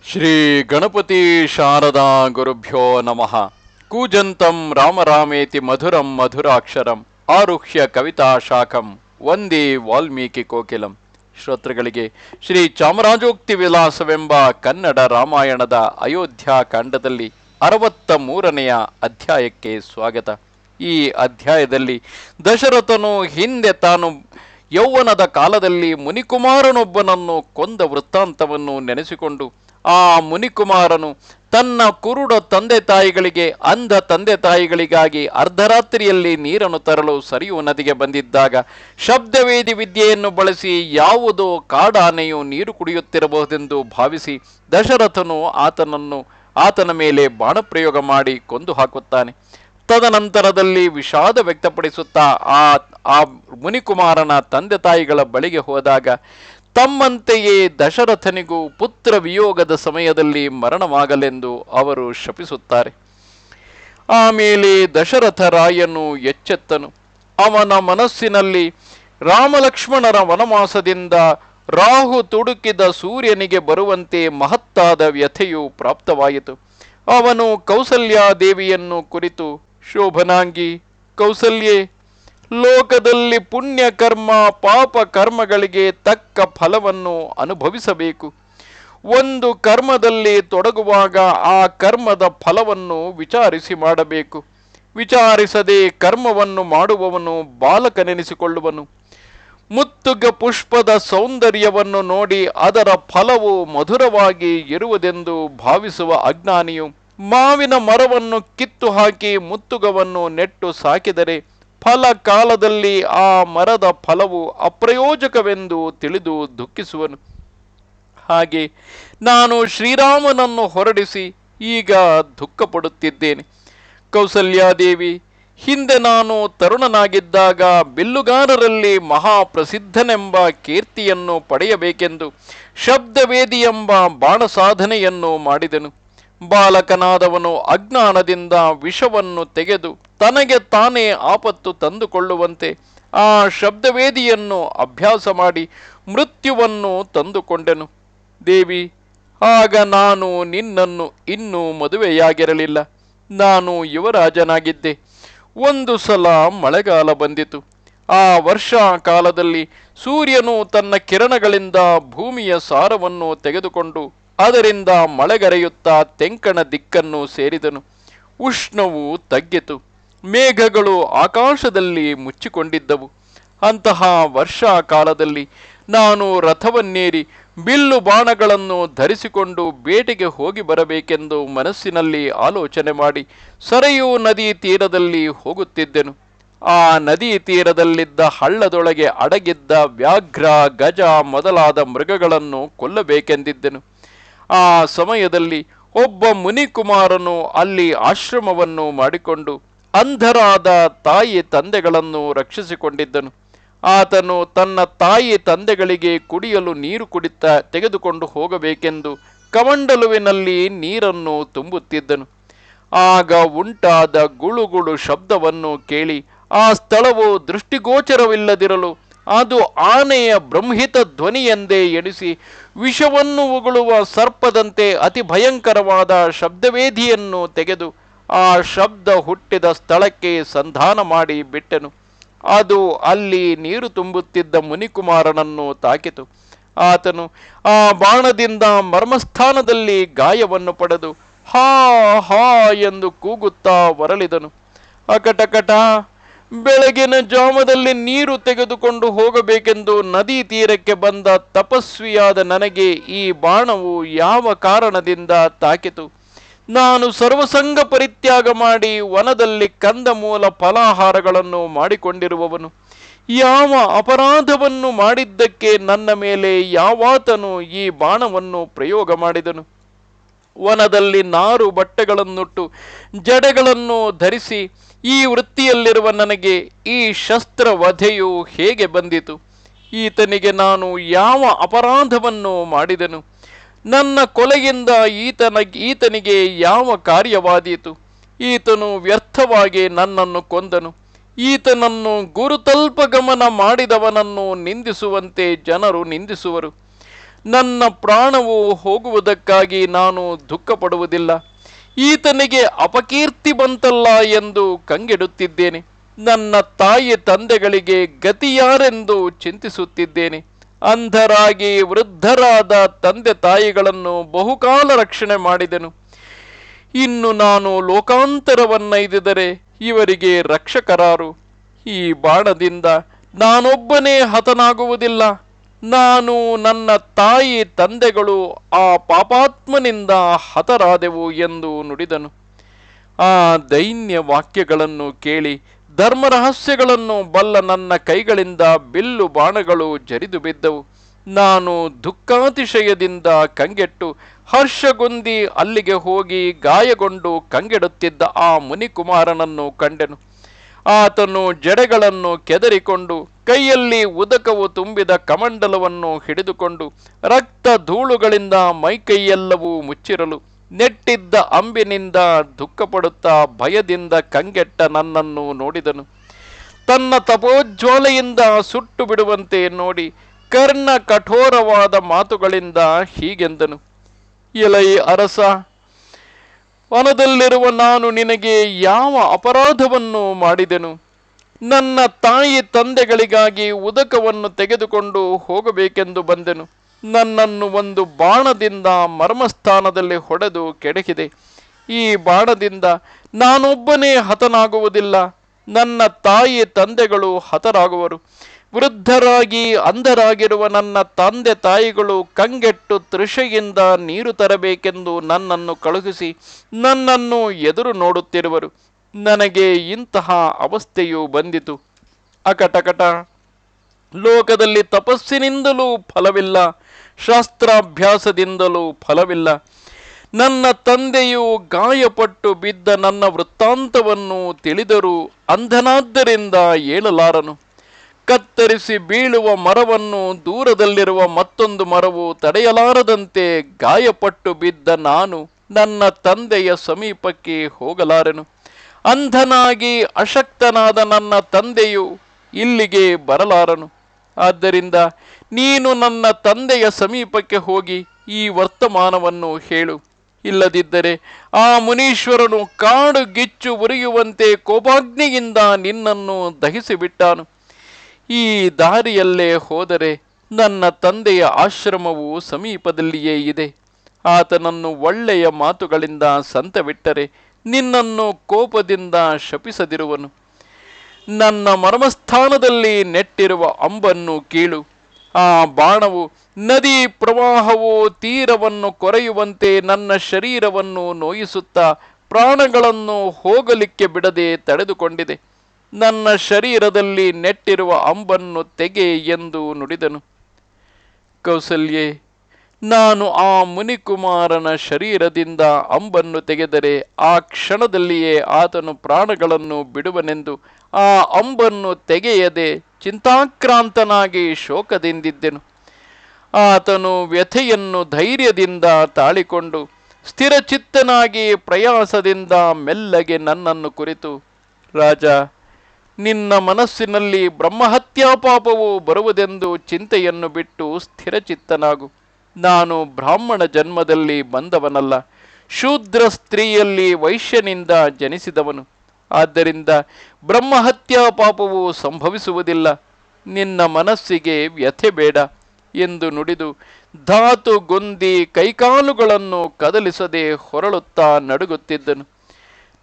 ಶ್ರೀ ಗಣಪತಿ ಶಾರದಾ ಗುರುಭ್ಯೋ ನಮಃ. ಕೂಜಂತಂ ರಾಮ ರಾಮೇತಿ ಮಧುರಂ ಮಧುರಾಕ್ಷರಂ ಆರುಹ್ಯ ಕವಿತಾ ಶಾಖಂ ವಂದೇ ವಾಲ್ಮೀಕಿ ಕೋಕಿಲಂ. ಶ್ರೋತೃಗಳಿಗೆ ಶ್ರೀ ಚಾಮರಾಜೋಕ್ತಿ ವಿಲಾಸವೆಂಬ ಕನ್ನಡ ರಾಮಾಯಣದ ಅಯೋಧ್ಯ ಕಾಂಡದಲ್ಲಿ 63ನೆಯ ಅಧ್ಯಾಯಕ್ಕೆ ಸ್ವಾಗತ. ಈ ಅಧ್ಯಾಯದಲ್ಲಿ ದಶರಥನು ಹಿಂದೆ ತಾನು ಯೌವನದ ಕಾಲದಲ್ಲಿ ಮುನಿಕುಮಾರನೊಬ್ಬನನ್ನು ಕೊಂದ ವೃತ್ತಾಂತವನ್ನು ನೆನೆಸಿಕೊಂಡು ಆ ಮುನಿಕುಮಾರನು ತನ್ನ ಕುರುಡ ತಂದೆ ತಾಯಿಗಳಿಗೆ, ಅಂಧ ತಂದೆ ತಾಯಿಗಳಿಗಾಗಿ ಅರ್ಧರಾತ್ರಿಯಲ್ಲಿ ನೀರನ್ನು ತರಲು ಸರಿಯು ನದಿಗೆ ಬಂದಿದ್ದಾಗ ಶಬ್ದವೇದಿ ವಿದ್ಯೆಯನ್ನು ಬಳಸಿ ಯಾವುದೋ ಕಾಡಾನೆಯು ನೀರು ಕುಡಿಯುತ್ತಿರಬಹುದೆಂದು ಭಾವಿಸಿ ದಶರಥನು ಆತನ ಮೇಲೆ ಬಾಣಪ್ರಯೋಗ ಮಾಡಿ ಕೊಂದು ಹಾಕುತ್ತಾನೆ. ತದನಂತರದಲ್ಲಿ ವಿಷಾದ ವ್ಯಕ್ತಪಡಿಸುತ್ತಾ ಆ ಮುನಿಕುಮಾರನ ತಂದೆ ತಾಯಿಗಳ ಬಳಿಗೆ ಹೋದಾಗ ತಮ್ಮಂತೆಯೇ ದಶರಥನಿಗೂ ಪುತ್ರ ವಿಯೋಗದ ಸಮಯದಲ್ಲಿ ಮರಣವಾಗಲೆಂದು ಅವರು ಶಪಿಸುತ್ತಾರೆ. ಆಮೇಲೆ ದಶರಥ ರಾಯನು ಎಚ್ಚೆತ್ತನು. ಅವನ ಮನಸ್ಸಿನಲ್ಲಿ ರಾಮಲಕ್ಷ್ಮಣರ ವನವಾಸದಿಂದ ರಾಹು ತುಡುಕಿದ ಸೂರ್ಯನಿಗೆ ಬರುವಂತೆ ಮಹತ್ತಾದ ವ್ಯಥೆಯು ಪ್ರಾಪ್ತವಾಯಿತು. ಅವನು ಕೌಸಲ್ಯಾದೇವಿಯನ್ನು ಕುರಿತು, ಶೋಭನಾಂಗಿ ಕೌಸಲ್ಯೆ, ಲೋಕದಲ್ಲಿ ಪುಣ್ಯ ಕರ್ಮ ಪಾಪ ಕರ್ಮಗಳಿಗೆ ತಕ್ಕ ಫಲವನ್ನು ಅನುಭವಿಸಬೇಕು. ಒಂದು ಕರ್ಮದಲ್ಲಿ ತೊಡಗುವಾಗ ಆ ಕರ್ಮದ ಫಲವನ್ನು ವಿಚಾರಿಸಿ ಮಾಡಬೇಕು. ವಿಚಾರಿಸದೆ ಕರ್ಮವನ್ನು ಮಾಡುವವನು ಬಾಲಕನೆನಿಸಿಕೊಳ್ಳುವನು. ಮುತ್ತುಗ ಪುಷ್ಪದ ಸೌಂದರ್ಯವನ್ನು ನೋಡಿ ಅದರ ಫಲವು ಮಧುರವಾಗಿ ಇರುವುದೆಂದು ಭಾವಿಸುವ ಅಜ್ಞಾನಿಯು ಮಾವಿನ ಮರವನ್ನು ಕಿತ್ತು ಹಾಕಿ ಮುತ್ತುಗವನ್ನು ನೆಟ್ಟು ಸಾಕಿದರೆ ಫಲ ಕಾಲದಲ್ಲಿ ಆ ಮರದ ಫಲವು ಅಪ್ರಯೋಜಕವೆಂದು ತಿಳಿದು ದುಃಖಿಸುವನು. ಹಾಗೆ ನಾನು ಶ್ರೀರಾಮನನ್ನು ಹೊರಡಿಸಿ ಈಗ ದುಃಖ ಪಡುತ್ತಿದ್ದೇನೆ. ಕೌಸಲ್ಯಾದೇವಿ, ಹಿಂದೆ ನಾನು ತರುಣನಾಗಿದ್ದಾಗ ಬಿಲ್ಲುಗಾರರಲ್ಲಿ ಮಹಾಪ್ರಸಿದ್ಧನೆಂಬ ಕೀರ್ತಿಯನ್ನು ಪಡೆಯಬೇಕೆಂದು ಶಬ್ದವೇದಿ ಎಂಬ ಬಾಣ ಸಾಧನೆಯನ್ನು ಮಾಡಿದೆನು. ಬಾಲಕನಾದವನು ಅಜ್ಞಾನದಿಂದ ವಿಷವನ್ನು ತೆಗೆದು ತನಗೆ ತಾನೇ ಆಪತ್ತು ತಂದುಕೊಳ್ಳುವಂತೆ ಆ ಶಬ್ದವೇದಿಯನ್ನು ಅಭ್ಯಾಸ ಮಾಡಿ ಮೃತ್ಯುವನ್ನು ತಂದುಕೊಂಡೆನು. ದೇವಿ, ಆಗ ನಾನು ನಿನ್ನನ್ನು ಇನ್ನೂ ಮದುವೆಯಾಗಿರಲಿಲ್ಲ. ನಾನು ಯುವರಾಜನಾಗಿದ್ದೆ. ಒಂದು ಸಲ ಮಳೆಗಾಲ ಬಂದಿತು. ಆ ವರ್ಷಾ ಕಾಲದಲ್ಲಿ ಸೂರ್ಯನು ತನ್ನ ಕಿರಣಗಳಿಂದ ಭೂಮಿಯ ಸಾರವನ್ನು ತೆಗೆದುಕೊಂಡು ಅದರಿಂದ ಮಳೆಗರೆಯುತ್ತಾ ತೆಂಕಣ ದಿಕ್ಕನ್ನು ಸೇರಿದನು. ಉಷ್ಣವು ತಗ್ಗಿತು. ಮೇಘಗಳು ಆಕಾಶದಲ್ಲಿ ಮುಚ್ಚಿಕೊಂಡಿದ್ದವು. ಅಂತಹ ವರ್ಷಾ ಕಾಲದಲ್ಲಿ ನಾನು ರಥವನ್ನೇರಿ ಬಿಲ್ಲು ಬಾಣಗಳನ್ನು ಧರಿಸಿಕೊಂಡು ಬೇಟೆಗೆ ಹೋಗಿ ಬರಬೇಕೆಂದು ಮನಸ್ಸಿನಲ್ಲಿ ಆಲೋಚನೆ ಮಾಡಿ ಸರಯೂ ನದಿ ತೀರದಲ್ಲಿ ಹೋಗುತ್ತಿದ್ದೆನು. ಆ ನದಿ ತೀರದಲ್ಲಿದ್ದ ಹಳ್ಳದೊಳಗೆ ಅಡಗಿದ್ದ ವ್ಯಾಘ್ರ, ಗಜ ಮೊದಲಾದ ಮೃಗಗಳನ್ನು ಕೊಲ್ಲಬೇಕೆಂದಿದ್ದೆನು. ಆ ಸಮಯದಲ್ಲಿ ಒಬ್ಬ ಮುನಿಕುಮಾರನು ಅಲ್ಲಿ ಆಶ್ರಮವನ್ನು ಮಾಡಿಕೊಂಡು ಅಂಧರಾದ ತಾಯಿ ತಂದೆಗಳನ್ನು ರಕ್ಷಿಸಿಕೊಂಡಿದ್ದನು. ಆತನು ತನ್ನ ತಾಯಿ ತಂದೆಗಳಿಗೆ ಕುಡಿಯಲು ನೀರು ತೆಗೆದುಕೊಂಡು ಹೋಗಬೇಕೆಂದು ಕಮಂಡಲುವಿನಲ್ಲಿ ನೀರನ್ನು ತುಂಬುತ್ತಿದ್ದನು. ಆಗ ಉಂಟಾದ ಗುಳುಗುಳು ಶಬ್ದವನ್ನು ಕೇಳಿ ಆ ಸ್ಥಳವು ದೃಷ್ಟಿಗೋಚರವಿಲ್ಲದಿರಲು ಅದು ಆನೆಯ ಬ್ರಹ್ಮಿತ ಧ್ವನಿಯೆಂದೇ ಎಣಿಸಿ ವಿಷವನ್ನು ಉಗುಳುವ ಸರ್ಪದಂತೆ ಅತಿ ಭಯಂಕರವಾದ ಶಬ್ದವೇದಿಯನ್ನು ತೆಗೆದು ಆ ಶಬ್ದ ಹುಟ್ಟಿದ ಸ್ಥಳಕ್ಕೆ ಸಂಧಾನ ಮಾಡಿ ಬಿಟ್ಟೆನು. ಅದು ಅಲ್ಲಿ ನೀರು ತುಂಬುತ್ತಿದ್ದ ಮುನಿಕುಮಾರನನ್ನು ತಾಕಿತು. ಆತನು ಆ ಬಾಣದಿಂದ ಮರ್ಮಸ್ಥಾನದಲ್ಲಿ ಗಾಯವನ್ನು ಪಡೆದು ಹಾ ಹಾ ಎಂದು ಕೂಗುತ್ತಾ ಹೊರಳಿದನು. ಅಕಟಕಟ ಬೆಳಗಿನ ಜಾಮದಲ್ಲಿ ನೀರು ತೆಗೆದುಕೊಂಡು ಹೋಗಬೇಕೆಂದು ನದಿ ತೀರಕ್ಕೆ ಬಂದ ತಪಸ್ವಿಯಾದ ನನಗೆ ಈ ಬಾಣವು ಯಾವ ಕಾರಣದಿಂದ ತಾಕಿತು? ನಾನು ಸರ್ವಸಂಗ ಪರಿತ್ಯಾಗ ಮಾಡಿ ವನದಲ್ಲಿ ಕಂದಮೂಲ ಫಲಾಹಾರಗಳನ್ನು ಮಾಡಿಕೊಂಡಿರುವವನು. ಯಾವ ಅಪರಾಧವನ್ನು ಮಾಡಿದ್ದಕ್ಕೆ ನನ್ನ ಮೇಲೆ ಯಾವಾತನು ಈ ಬಾಣವನ್ನು ಪ್ರಯೋಗ ಮಾಡಿದನು? ವನದಲ್ಲಿ ನಾರು ಬಟ್ಟೆಗಳನ್ನುಟ್ಟು ಜಡೆಗಳನ್ನು ಧರಿಸಿ ಈ ವೃತ್ತಿಯಲ್ಲಿರುವ ನನಗೆ ಈ ಶಸ್ತ್ರವಧೆಯು ಹೇಗೆ ಬಂದಿತು? ಈತನಿಗೆ ನಾನು ಯಾವ ಅಪರಾಧವನ್ನು ಮಾಡಿದೆನು? ನನ್ನ ಕೊಲೆಯಿಂದ ಈತನಿಗೆ ಯಾವ ಕಾರ್ಯವಾದೀತು? ಈತನು ವ್ಯರ್ಥವಾಗಿ ನನ್ನನ್ನು ಕೊಂದನು. ಈತನನ್ನು ಗುರುತಲ್ಪ ಗಮನ ಮಾಡಿದವನನ್ನು ನಿಂದಿಸುವಂತೆ ಜನರು ನಿಂದಿಸುವರು. ನನ್ನ ಪ್ರಾಣವು ಹೋಗುವುದಕ್ಕಾಗಿ ನಾನು ದುಃಖ ಪಡುವುದಿಲ್ಲ. ಈತನಿಗೆ ಅಪಕೀರ್ತಿ ಬಂತಲ್ಲ ಎಂದು ಕಂಗೆಡುತ್ತಿದ್ದೇನೆ. ನನ್ನ ತಾಯಿ ತಂದೆಗಳಿಗೆ ಗತಿಯಾರೆಂದು ಚಿಂತಿಸುತ್ತಿದ್ದೇನೆ. ಅಂಧರಾಗಿ ವೃದ್ಧರಾದ ತಂದೆ ತಾಯಿಗಳನ್ನು ಬಹುಕಾಲ ರಕ್ಷಣೆ ಮಾಡಿದೆನು. ಇನ್ನು ನಾನು ಲೋಕಾಂತರವನ್ನೈದಿದರೆ ಇವರಿಗೆ ರಕ್ಷಕರಾರು? ಈ ಬಾಣದಿಂದ ನಾನೊಬ್ಬನೇ ಹತನಾಗುವುದಿಲ್ಲ. ನಾನು, ನನ್ನ ತಾಯಿ ತಂದೆಗಳು ಆ ಪಾಪಾತ್ಮನಿಂದ ಹತರಾದೆವು ಎಂದು ನುಡಿದನು. ಆ ದೈನ್ಯ ವಾಕ್ಯಗಳನ್ನು ಕೇಳಿ ಧರ್ಮರಹಸ್ಯಗಳನ್ನು ಬಲ್ಲ ನನ್ನ ಕೈಗಳಿಂದ ಬಿಲ್ಲು ಬಾಣಗಳು ಜರಿದು ಬಿದ್ದವು. ನಾನು ದುಃಖಾತಿಶಯದಿಂದ ಕಂಗೆಟ್ಟು ಹರ್ಷಗೊಂದಿ ಅಲ್ಲಿಗೆ ಹೋಗಿ ಗಾಯಗೊಂಡು ಕಂಗೆಡುತ್ತಿದ್ದ ಆ ಮುನಿಕುಮಾರನನ್ನು ಕಂಡೆನು. ಆತನು ಜಡೆಗಳನ್ನು ಕೆದರಿಕೊಂಡು ಕೈಯಲ್ಲಿ ಉದಕವು ತುಂಬಿದ ಕಮಂಡಲವನ್ನು ಹಿಡಿದುಕೊಂಡು ರಕ್ತ ಧೂಳುಗಳಿಂದ ಮೈಕೈಯೆಲ್ಲವೂ ಮುಚ್ಚಿರಲು ನೆಟ್ಟಿದ್ದ ಅಂಬಿನಿಂದ ದುಃಖಪಡುತ್ತಾ ಭಯದಿಂದ ಕಂಗೆಟ್ಟ ನನ್ನನ್ನು ನೋಡಿದನು. ತನ್ನ ತಪೋಜ್ವಾಲೆಯಿಂದ ಸುಟ್ಟು ಬಿಡುವಂತೆ ನೋಡಿ ಕರ್ಣ ಕಠೋರವಾದ ಮಾತುಗಳಿಂದ ಹೀಗೆಂದನು: ಎಲೈ ಅರಸ, ವನದಲ್ಲಿರುವ ನಾನು ನಿನಗೆ ಯಾವ ಅಪರಾಧವನ್ನು ಮಾಡಿದೆನು? ನನ್ನ ತಾಯಿ ತಂದೆಗಳಿಗಾಗಿ ಉದಕವನ್ನು ತೆಗೆದುಕೊಂಡು ಹೋಗಬೇಕೆಂದು ಬಂದೆನು. ನನ್ನನ್ನು ಒಂದು ಬಾಣದಿಂದ ಮರ್ಮಸ್ಥಾನದಲ್ಲಿ ಹೊಡೆದು ಕೆಡಹಿದೆ. ಈ ಬಾಣದಿಂದ ನಾನೊಬ್ಬನೇ ಹತನಾಗುವುದಿಲ್ಲ, ನನ್ನ ತಾಯಿ ತಂದೆಗಳು ಹತರಾಗುವರು. ವೃದ್ಧರಾಗಿ ಅಂಧರಾಗಿರುವ ನನ್ನ ತಂದೆ ತಾಯಿಗಳು ಕಂಗೆಟ್ಟು ತೃಷೆಯಿಂದ ನೀರು ತರಬೇಕೆಂದು ನನ್ನನ್ನು ಕಳುಹಿಸಿ ನನ್ನನ್ನು ಎದುರು ನೋಡುತ್ತಿರುವರು. ನನಗೆ ಇಂತಹ ಅವಸ್ಥೆಯು ಬಂದಿತು. ಅಕಟಕಟ, ಲೋಕದಲ್ಲಿ ತಪಸ್ಸಿನಿಂದಲೂ ಫಲವಿಲ್ಲ, ಶಾಸ್ತ್ರಾಭ್ಯಾಸದಿಂದಲೂ ಫಲವಿಲ್ಲ. ನನ್ನ ತಂದೆಯು ಗಾಯಪಟ್ಟು ಬಿದ್ದ ನನ್ನ ವೃತ್ತಾಂತವನ್ನು ತಿಳಿದರೂ ಅಂಧನಾದ್ದರಿಂದ ಏಳಲಾರನು. ಕತ್ತರಿಸಿ ಬೀಳುವ ಮರವನ್ನು ದೂರದಲ್ಲಿರುವ ಮತ್ತೊಂದು ಮರವು ತಡೆಯಲಾರದಂತೆ ಗಾಯಪಟ್ಟು ಬಿದ್ದ ನಾನು ನನ್ನ ತಂದೆಯ ಸಮೀಪಕ್ಕೆ ಹೋಗಲಾರೆನು. ಅಂಧನಾಗಿ ಅಶಕ್ತನಾದ ನನ್ನ ತಂದೆಯು ಇಲ್ಲಿಗೆ ಬರಲಾರನು. ಆದ್ದರಿಂದ ನೀನು ನನ್ನ ತಂದೆಯ ಸಮೀಪಕ್ಕೆ ಹೋಗಿ ಈ ವರ್ತಮಾನವನ್ನು ಹೇಳು. ಇಲ್ಲದಿದ್ದರೆ ಆ ಮುನೀಶ್ವರನು ಕಾಡು ಗಿಚ್ಚು ಉರಿಯುವಂತೆ ಕೋಪಾಗ್ನಿಯಿಂದ ನಿನ್ನನ್ನು ದಹಿಸಿಬಿಟ್ಟಾನು. ಈ ದಾರಿಯಲ್ಲೇ ಹೋದರೆ ನನ್ನ ತಂದೆಯ ಆಶ್ರಮವು ಸಮೀಪದಲ್ಲಿಯೇ ಇದೆ. ಆತನನ್ನು ಒಳ್ಳೆಯ ಮಾತುಗಳಿಂದ ಸಂತವಿಟ್ಟರೆ ನಿನ್ನನ್ನು ಕೋಪದಿಂದ ಶಪಿಸದಿರುವನು. ನನ್ನ ಮರ್ಮಸ್ಥಾನದಲ್ಲಿ ನೆಟ್ಟಿರುವ ಅಂಬನ್ನು ಕೀಳು. ಆ ಬಾಣವು ನದಿ ಪ್ರವಾಹವು ತೀರವನ್ನು ಕೊರೆಯುವಂತೆ ನನ್ನ ಶರೀರವನ್ನು ನೋಯಿಸುತ್ತಾ ಪ್ರಾಣಗಳನ್ನು ಹೋಗಲಿಕ್ಕೆ ಬಿಡದೆ ತಡೆದುಕೊಂಡಿದೆ. ನನ್ನ ಶರೀರದಲ್ಲಿ ನೆಟ್ಟಿರುವ ಅಂಬನ್ನು ತೆಗೆ ಎಂದು ನುಡಿದನು. ಕೌಸಲ್ಯೆ, ನಾನು ಆ ಮುನಿಕುಮಾರನ ಶರೀರದಿಂದ ಅಂಬನ್ನು ತೆಗೆದರೆ ಆ ಕ್ಷಣದಲ್ಲಿಯೇ ಆತನು ಪ್ರಾಣಗಳನ್ನು ಬಿಡುವನೆಂದು ಆ ಅಂಬನ್ನು ತೆಗೆಯದೆ ಚಿಂತಾಕ್ರಾಂತನಾಗಿ ಶೋಕದಿಂದಿದ್ದೆನು. ಆತನು ವ್ಯಥೆಯನ್ನು ಧೈರ್ಯದಿಂದ ತಾಳಿಕೊಂಡು ಸ್ಥಿರಚಿತ್ತನಾಗಿ ಪ್ರಯಾಸದಿಂದ ಮೆಲ್ಲಗೆ ನನ್ನನ್ನು ಕುರಿತು, ರಾಜ, ನಿನ್ನ ಮನಸ್ಸಿನಲ್ಲಿ ಬ್ರಹ್ಮಹತ್ಯಾ ಪಾಪವು ಬರುವುದೆಂದು ಚಿಂತೆಯನ್ನು ಬಿಟ್ಟು ಸ್ಥಿರಚಿತ್ತನಾಗು. ನಾನು ಬ್ರಾಹ್ಮಣ ಜನ್ಮದಲ್ಲಿ ಬಂದವನಲ್ಲ, ಶೂದ್ರ ಸ್ತ್ರೀಯಲ್ಲಿ ವೈಶ್ಯನಿಂದ ಜನಿಸಿದವನು. ಆದ್ದರಿಂದ ಬ್ರಹ್ಮಹತ್ಯಾ ಪಾಪವು ಸಂಭವಿಸುವುದಿಲ್ಲ. ನಿನ್ನ ಮನಸ್ಸಿಗೆ ವ್ಯಥೆ ಬೇಡ ಎಂದು ನುಡಿದು ಧಾತುಗೊಂದಿ ಕೈಕಾಲುಗಳನ್ನು ಕದಲಿಸದೆ ಹೊರಳುತ್ತಾ ನಡುಗುತ್ತಿದ್ದನು.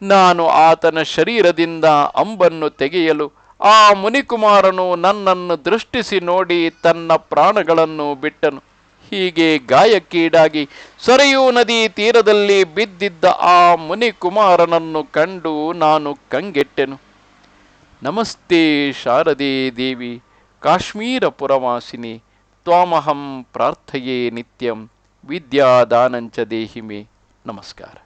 ನಾನು ಆತನ ಶರೀರದಿಂದ ಅಂಬನ್ನು ತೆಗೆಯಲು ಆ ಮುನಿಕುಮಾರನು ನನ್ನನ್ನು ದೃಷ್ಟಿಸಿ ನೋಡಿ ತನ್ನ ಪ್ರಾಣಗಳನ್ನು ಬಿಟ್ಟನು. ಹೀಗೆ ಗಾಯಕ್ಕೀಡಾಗಿ ಸರಯೂ ನದಿ ತೀರದಲ್ಲಿ ಬಿದ್ದಿದ್ದ ಆ ಮುನಿಕುಮಾರನನ್ನು ಕಂಡು ನಾನು ಕಂಗೆಟ್ಟೆನು. ನಮಸ್ತೆ ಶಾರದೆ ದೇವಿ, ಕಾಶ್ಮೀರ ಪುರವಾಸಿನಿ, ತ್ವಾಮಹಂ ಪ್ರಾರ್ಥಯೇ ನಿತ್ಯಂ, ವಿದ್ಯಾದಾನಂಚ ದೇಹಿಮೆ. ನಮಸ್ಕಾರ.